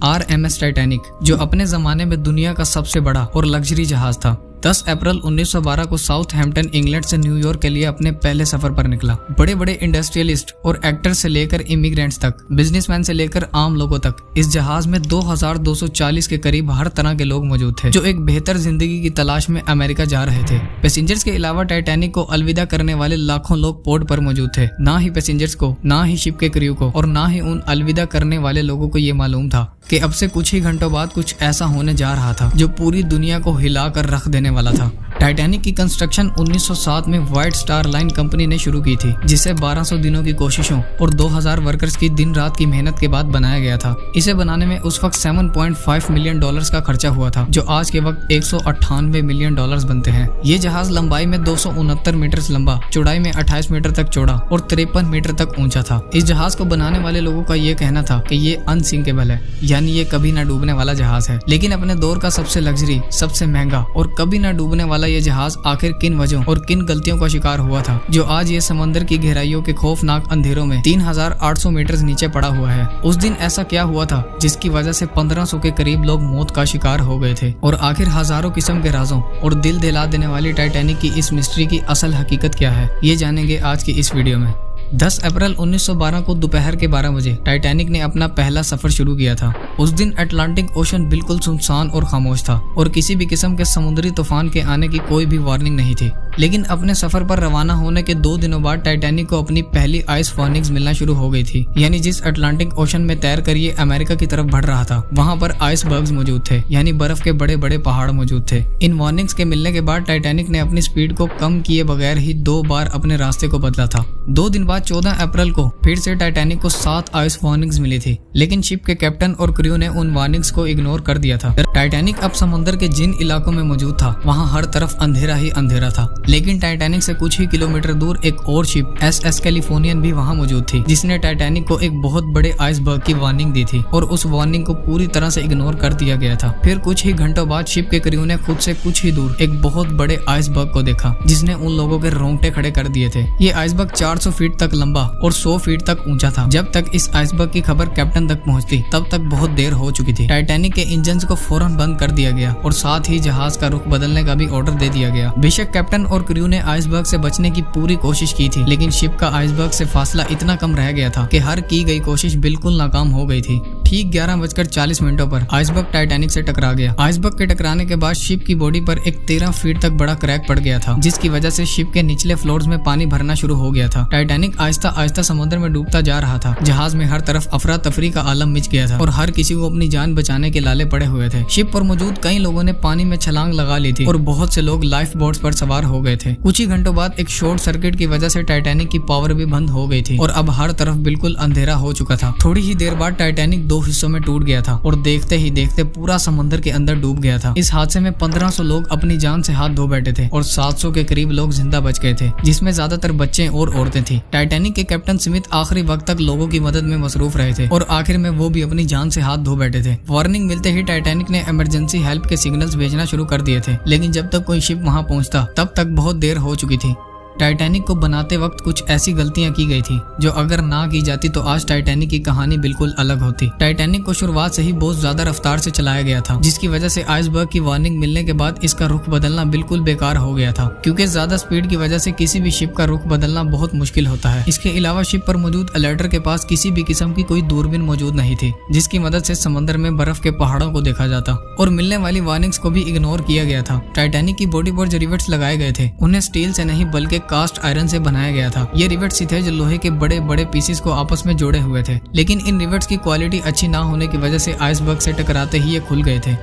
RMS Titanic, जो अपने जमाने में दुनिया का सबसे बड़ा और लग्जरी जहाज था, 10 अप्रैल 1912 को साउथहैम्पटन इंग्लैंड से न्यूयॉर्क के लिए अपने पहले सफर पर निकला। बड़े बड़े इंडस्ट्रियलिस्ट और एक्टर से लेकर इमिग्रेंट्स तक, बिजनेसमैन से लेकर आम लोगों तक, इस जहाज में 2240 के करीब हर तरह के लोग मौजूद थे जो एक बेहतर जिंदगी की तलाश में अमेरिका जा रहे थे। पैसेंजर्स के अलावा टाइटैनिक को अलविदा करने वाले लाखों लोग पोर्ट पर मौजूद थे। ना ही पैसेंजर्स को, ना ही शिप के क्रू को और ना ही उन अलविदा करने वाले लोगों को ये मालूम था कि अब से कुछ ही घंटों बाद कुछ ऐसा होने जा रहा था जो पूरी दुनिया को हिला कर रख देने वाला था। टाइटैनिक की कंस्ट्रक्शन 1907 में व्हाइट स्टार लाइन कंपनी ने शुरू की थी, जिसे 1200 दिनों की कोशिशों और 2000 वर्कर्स की दिन रात की मेहनत के बाद बनाया गया था। इसे बनाने में उस वक्त $7.5 मिलियन का खर्चा हुआ था, जो आज के वक्त $198 मिलियन बनते हैं। ये जहाज लंबाई में 269 मीटर लंबा, चौड़ाई में 28 मीटर तक चौड़ा और 53 मीटर तक ऊंचा था। इस जहाज को बनाने वाले लोगों का ये कहना था कि ये अनसिंकेबल है, यानी ये कभी न डूबने वाला जहाज है। लेकिन अपने दौर का सबसे लग्जरी, सबसे महंगा और कभी न डूबने वाला ये जहाज आखिर किन वजहों और किन गलतियों का शिकार हुआ था, जो आज ये समंदर की गहराइयों के खौफनाक अंधेरों में 3800 मीटर नीचे पड़ा हुआ है। उस दिन ऐसा क्या हुआ था जिसकी वजह से 1500 के करीब लोग मौत का शिकार हो गए थे, और आखिर हजारों किस्म के राजों और दिल दिला देने वाली टाइटैनिक की इस मिस्ट्री की असल हकीकत क्या है, ये जानेंगे आज की इस वीडियो में। 10 अप्रैल 1912 को दोपहर के 12 बजे टाइटैनिक ने अपना पहला सफर शुरू किया था। उस दिन अटलांटिक ओशन बिल्कुल सुनसान और खामोश था और किसी भी किस्म के समुद्री तूफान के आने की कोई भी वार्निंग नहीं थी। लेकिन अपने सफर पर रवाना होने के 2 दिनों बाद टाइटैनिक को अपनी पहली आइस वार्निंग्स मिलना शुरू हो गई थी। यानी जिस अटलांटिक ओशन में तैर कर ये अमेरिका की तरफ बढ़ रहा था, वहाँ पर आइसबर्ग्स मौजूद थे, यानी बर्फ के बड़े बड़े पहाड़ मौजूद थे। इन वार्निंग्स के मिलने के बाद टाइटैनिक ने अपनी स्पीड को कम किए बगैर ही 2 बार अपने रास्ते को बदला था। 2 दिन बाद 14 अप्रैल को फिर से टाइटैनिक को 7 आइस वार्निंग्स मिली थी, लेकिन शिप के कैप्टन और क्रू ने उन वार्निंग्स को इग्नोर कर दिया था। टाइटैनिक अब समुद्र के जिन इलाकों में मौजूद था, वहाँ हर तरफ अंधेरा ही अंधेरा था। लेकिन टाइटैनिक से कुछ ही किलोमीटर दूर एक और शिप SS कैलिफोर्नियन भी वहाँ मौजूद थी, जिसने टाइटैनिक को एक बहुत बड़े आइसबर्ग की वार्निंग दी थी, और उस वार्निंग को पूरी तरह से इग्नोर कर दिया गया था। फिर कुछ ही घंटों बाद शिप के क्रू ने खुद से कुछ ही दूर एक बहुत बड़े आइसबर्ग को देखा, जिसने उन लोगों के रोंगटे खड़े कर दिए थे। ये आइसबर्ग 400 फीट तक लंबा और 100 फीट तक ऊंचा था। जब तक इस आइसबर्ग की खबर कैप्टन तक पहुंचती, तब तक बहुत देर हो चुकी थी। टाइटैनिक के इंजन को फौरन बंद कर दिया गया और साथ ही जहाज का रुख बदलने का भी ऑर्डर दे दिया गया। बेशक कैप्टन और क्रू ने आइसबर्ग से बचने की पूरी कोशिश की थी, लेकिन शिप का आइसबर्ग से फासला इतना कम रह गया था कि हर की गई कोशिश बिल्कुल नाकाम हो गई थी। ठीक 11:40 पर आइसबर्ग टाइटैनिक से टकरा गया। आइसबर्ग के टकराने के बाद शिप की बॉडी पर एक 13 फीट तक बड़ा क्रैक पड़ गया था, जिसकी वजह से शिप के निचले फ्लोर्स में पानी भरना शुरू हो गया था। टाइटैनिक आहिस्ता आहिस्ता समुद्र में डूबता जा रहा था। जहाज में हर तरफ अफरा तफरी का आलम मच गया था और हर किसी को अपनी जान बचाने के लाले पड़े हुए थे। शिप पर मौजूद कई लोगों ने पानी में छलांग लगा ली थी और बहुत से लोग लाइफ बोट्स पर सवार हो गए थे। कुछ ही घंटों बाद एक शॉर्ट सर्किट की वजह से टाइटैनिक की पावर भी बंद हो गई थी और अब हर तरफ बिल्कुल अंधेरा हो चुका था। थोड़ी ही देर बाद टाइटैनिक 2 हिस्सों में टूट गया था और देखते ही देखते पूरा समुद्र के अंदर डूब गया था। इस हादसे में 1500 लोग अपनी जान से हाथ धो बैठे थे और 700 के करीब लोग जिंदा बच गए थे, जिसमें ज्यादातर बच्चे और औरतें थी। टाइटैनिक के कैप्टन स्मिथ आखिरी वक्त तक लोगों की मदद में मसरूफ रहे थे और आखिर में वो भी अपनी जान से हाथ धो बैठे थे। वार्निंग मिलते ही टाइटैनिक ने इमरजेंसी हेल्प के सिग्नल्स भेजना शुरू कर दिए थे, लेकिन जब तक कोई शिप वहां पहुंचता, तब तक बहुत देर हो चुकी थी। टाइटैनिक को बनाते वक्त कुछ ऐसी गलतियां की गई थी जो अगर ना की जाती तो आज टाइटैनिक की कहानी बिल्कुल अलग होती। टाइटैनिक को शुरुआत से ही बहुत ज्यादा रफ्तार से चलाया गया था, जिसकी वजह से आइसबर्ग की वार्निंग मिलने के बाद इसका रुख बदलना बिल्कुल बेकार हो गया था, क्योंकि ज्यादा स्पीड की वजह से किसी भी शिप का रुख बदलना बहुत मुश्किल होता है। इसके अलावा शिप पर मौजूद अलर्टर के पास किसी भी किस्म की कोई दूरबीन मौजूद नहीं थी, जिसकी मदद से समंदर में बर्फ के पहाड़ों को देखा जाता, और मिलने वाली वार्निंग्स को भी इग्नोर किया गया था। टाइटैनिक की बॉडी पर जो रिवेट्स लगाए गए थे, उन्हें स्टील से नहीं बल्कि कास्ट आयरन से बनाया गया था। ये रिवेट्स ही थे जो लोहे के बड़े बड़े पीसेस को आपस में जोड़े हुए थे, लेकिन इन रिवेट्स की क्वालिटी अच्छी ना होने की वजह से आइसबर्ग से टकराते ही ये खुल गए थे।